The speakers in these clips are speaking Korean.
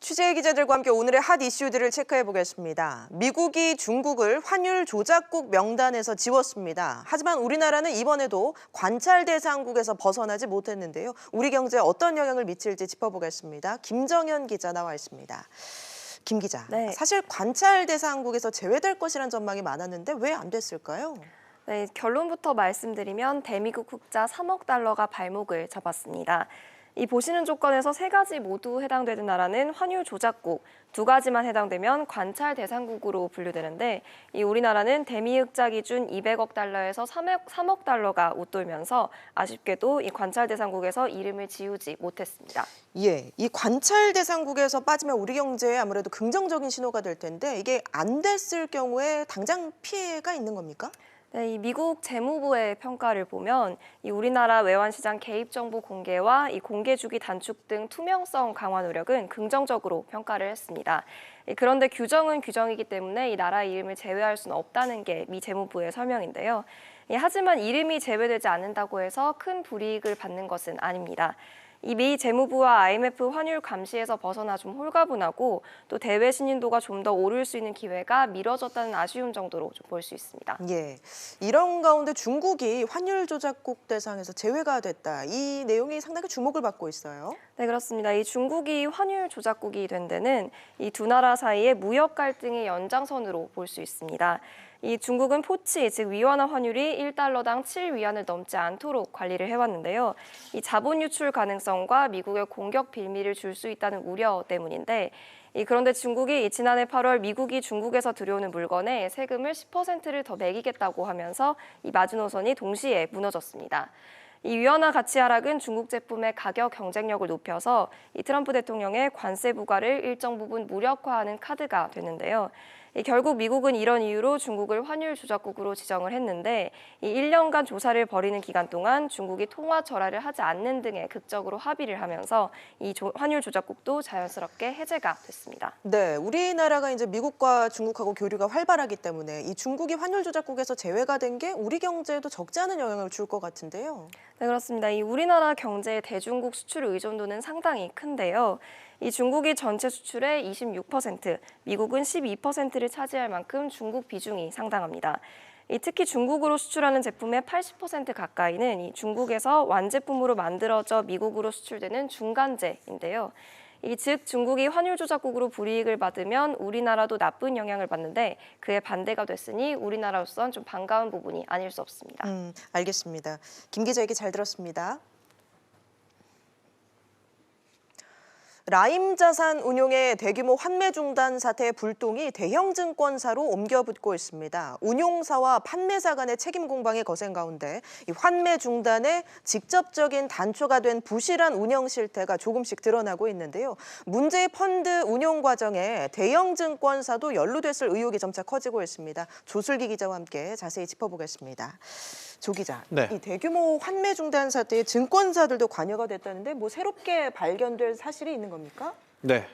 취재 기자들과 함께 오늘의 핫 이슈들을 체크해 보겠습니다. 미국이 중국을 환율 조작국 명단에서 지웠습니다. 하지만 우리나라는 이번에도 관찰 대상국에서 벗어나지 못했는데요. 우리 경제에 어떤 영향을 미칠지 짚어보겠습니다. 김정현 기자 나와 있습니다. 김 기자, 네. 사실 관찰 대상국에서 제외될 것이라는 전망이 많았는데 왜 안 됐을까요? 네, 결론부터 말씀드리면 대미국 흑자 3억 달러가 발목을 잡았습니다. 이 보시는 조건에서 세 가지 모두 해당되는 나라는 환율 조작국, 두 가지만 해당되면 관찰 대상국으로 분류되는데 이 우리나라는 대미 흑자 기준 200억 달러에서 3억 달러가 웃돌면서 아쉽게도 이 관찰 대상국에서 이름을 지우지 못했습니다. 예, 이 관찰 대상국에서 빠지면 우리 경제에 아무래도 긍정적인 신호가 될 텐데 이게 안 됐을 경우에 당장 피해가 있는 겁니까? 네, 이 미국 재무부의 평가를 보면 이 우리나라 외환시장 개입 정보 공개와 이 공개 주기 단축 등 투명성 강화 노력은 긍정적으로 평가를 했습니다. 그런데 규정은 규정이기 때문에 이 나라 이름을 제외할 수는 없다는 게 미 재무부의 설명인데요. 하지만 이름이 제외되지 않는다고 해서 큰 불이익을 받는 것은 아닙니다. 이 미 재무부와 IMF 환율 감시에서 벗어나 좀 홀가분하고 또 대외 신인도가 좀 더 오를 수 있는 기회가 미뤄졌다는 아쉬움 정도로 좀 볼 수 있습니다. 예, 이런 가운데 중국이 환율 조작국 대상에서 제외가 됐다. 이 내용이 상당히 주목을 받고 있어요. 네, 그렇습니다. 이 중국이 환율 조작국이 된 데는 이 두 나라 사이의 무역 갈등의 연장선으로 볼 수 있습니다. 이 중국은 포치, 즉 위안화 환율이 1달러당 7위안을 넘지 않도록 관리를 해왔는데요. 이 자본 유출 가능성과 미국의 공격 빌미를 줄 수 있다는 우려 때문인데 그런데 중국이 지난해 8월 미국이 중국에서 들여오는 물건에 세금을 10%를 더 매기겠다고 하면서 이 마지노선이 동시에 무너졌습니다. 이 위안화 가치 하락은 중국 제품의 가격 경쟁력을 높여서 이 트럼프 대통령의 관세 부과를 일정 부분 무력화하는 카드가 됐는데요. 결국 미국은 이런 이유로 중국을 환율 조작국으로 지정을 했는데 이 1년간 조사를 벌이는 기간 동안 중국이 통화 절하를 하지 않는 등의 극적으로 합의를 하면서 이 환율 조작국도 자연스럽게 해제가 됐습니다. 네, 우리나라가 이제 미국과 중국하고 교류가 활발하기 때문에 이 중국이 환율 조작국에서 제외가 된 게 우리 경제에도 적지 않은 영향을 줄 것 같은데요. 네, 그렇습니다. 이 우리나라 경제의 대중국 수출 의존도는 상당히 큰데요. 이 중국이 전체 수출의 26%, 미국은 12%를 차지할 만큼 중국 비중이 상당합니다. 특히 중국으로 수출하는 제품의 80% 가까이는 이 중국에서 완제품으로 만들어져 미국으로 수출되는 중간재인데요. 즉 중국이 환율 조작국으로 불이익을 받으면 우리나라도 나쁜 영향을 받는데 그에 반대가 됐으니 우리나라로선 좀 반가운 부분이 아닐 수 없습니다. 알겠습니다. 김 기자 얘기 잘 들었습니다. 라임자산 운용의 대규모 환매 중단 사태의 불똥이 대형 증권사로 옮겨붙고 있습니다. 운용사와 판매사 간의 책임 공방이 거센 가운데 이 환매 중단에 직접적인 단초가 된 부실한 운영 실태가 조금씩 드러나고 있는데요. 문제의 펀드 운용 과정에 대형 증권사도 연루됐을 의혹이 점차 커지고 있습니다. 조슬기 기자와 함께 자세히 짚어보겠습니다. 조 기자, 네. 이 대규모 환매 중단 사태에 증권사들도 관여가 됐다는데 뭐 새롭게 발견될 사실이 있는 겁니까? 네,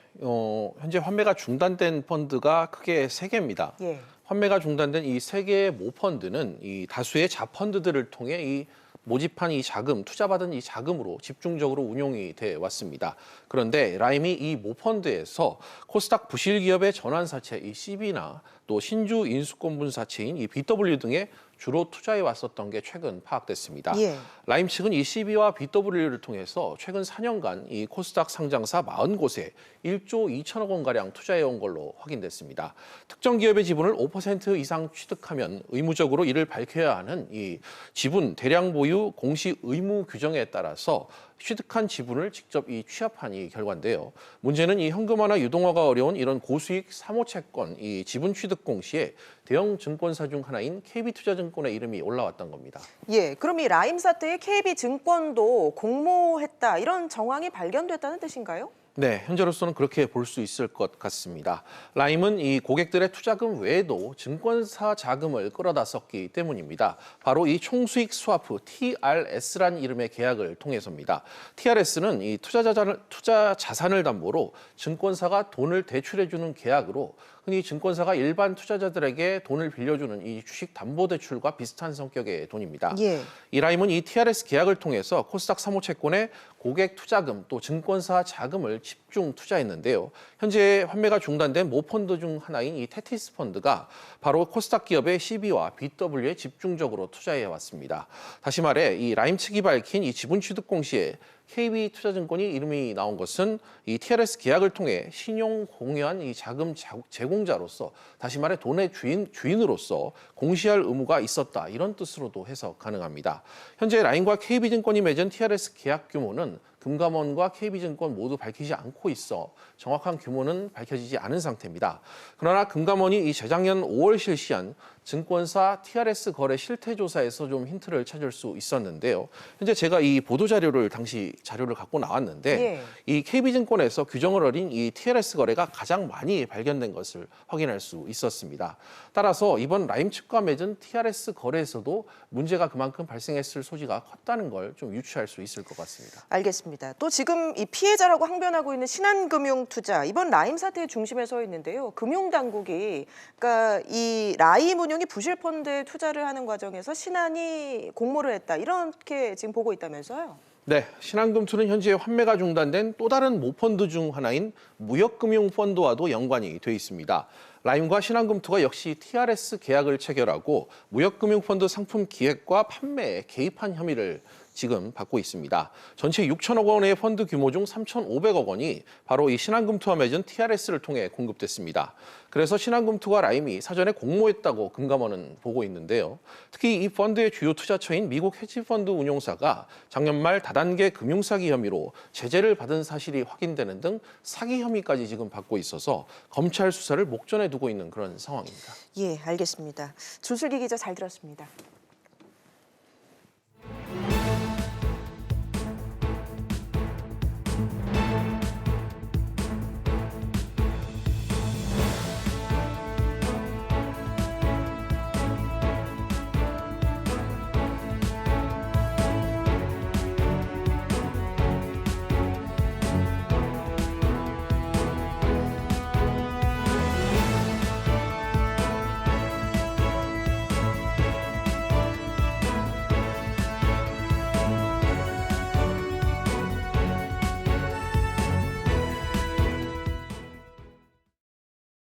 현재 환매가 중단된 펀드가 크게 3개입니다. 예. 환매가 중단된 이 3개의 모펀드는 이 다수의 자펀드들을 통해 이 모집한 이 자금, 투자받은 이 자금으로 집중적으로 운용이 돼 왔습니다. 그런데 라임이 이 모펀드에서 코스닥 부실 기업의 전환 사채, 이 CB나 또 신주 인수권분 사채인 이 BW 등에 주로 투자해 왔었던 게 최근 파악됐습니다. 예. 라임 측은 이 CB와 BW를 통해서 최근 4년간 이 코스닥 상장사 40곳에 1조 2천억 원가량 투자해온 걸로 확인됐습니다. 특정 기업의 지분을 5% 이상 취득하면 의무적으로 이를 밝혀야 하는 이 지분 대량 보유 공시 의무 규정에 따라서 취득한 지분을 직접 이 취합한 이 결과인데요. 문제는 이 현금화나 유동화가 어려운 이런 고수익 사모채권 이 지분 취득 공시에 대형 증권사 중 하나인 KB투자증권의 이름이 올라왔던 겁니다. 예, 그럼 이 라임 사태에 KB증권도 공모했다 이런 정황이 발견됐다는 뜻인가요? 네, 현재로서는 그렇게 볼 수 있을 것 같습니다. 라임은 이 고객들의 투자금 외에도 증권사 자금을 끌어다 썼기 때문입니다. 바로 이 총수익 스와프 TRS란 이름의 계약을 통해서입니다. TRS는 이 투자 자산을 담보로 증권사가 돈을 대출해주는 계약으로 흔히 증권사가 일반 투자자들에게 돈을 빌려주는 이 주식담보대출과 비슷한 성격의 돈입니다. 예. 이 라임은 이 TRS 계약을 통해서 코스닥 사모채권에 고객 투자금 또 증권사 자금을 집중 투자했는데요. 현재 환매가 중단된 모펀드 중 하나인 이 테티스 펀드가 바로 코스닥 기업의 CB와 BW에 집중적으로 투자해 왔습니다. 다시 말해 이 라임 측이 밝힌 이 지분 취득 공시에 KB투자증권이 이름이 나온 것은 이 TRS 계약을 통해 신용 공유한 이 자금 제공자로서 다시 말해 돈의 주인으로서 공시할 의무가 있었다 이런 뜻으로도 해석 가능합니다. 현재 라임과 KB증권이 맺은 TRS 계약 규모는 금감원과 KB증권 모두 밝히지 않고 있어 정확한 규모는 밝혀지지 않은 상태입니다. 그러나 금감원이 이 재작년 5월 실시한 증권사 TRS 거래 실태 조사에서 좀 힌트를 찾을 수 있었는데요. 현재 제가 이 보도 자료를 당시 자료를 갖고 나왔는데 예. 이 KB증권에서 규정을 어긴 이 TRS 거래가 가장 많이 발견된 것을 확인할 수 있었습니다. 따라서 이번 라임 측과 맺은 TRS 거래에서도 문제가 그만큼 발생했을 소지가 컸다는 걸 좀 유추할 수 있을 것 같습니다. 알겠습니다. 또 지금 이 피해자라고 항변하고 있는 신한금융투자 이번 라임 사태의 중심에 서 있는데요. 금융당국이 그러니까 이 라임 운용이 부실 펀드에 투자를 하는 과정에서 신한이 공모를 했다 이렇게 지금 보고 있다면서요? 네, 신한금투는 현재 환매가 중단된 또 다른 모펀드 중 하나인 무역금융펀드와도 연관이 돼 있습니다. 라임과 신한금투가 역시 TRS 계약을 체결하고 무역금융펀드 상품 기획과 판매에 개입한 혐의를 지금 받고 있습니다. 전체 6천억 원의 펀드 규모 중 3,500억 원이 바로 이 신한금투와 맺은 TRS를 통해 공급됐습니다. 그래서 신한금투와 라임이 사전에 공모했다고 금감원은 보고 있는데요. 특히 이 펀드의 주요 투자처인 미국 헤지펀드 운용사가 작년 말 다단계 금융사기 혐의로 제재를 받은 사실이 확인되는 등 사기 혐의까지 지금 받고 있어서 검찰 수사를 목전에 두고 있는 그런 상황입니다. 예, 알겠습니다. 주슬기 기자 잘 들었습니다.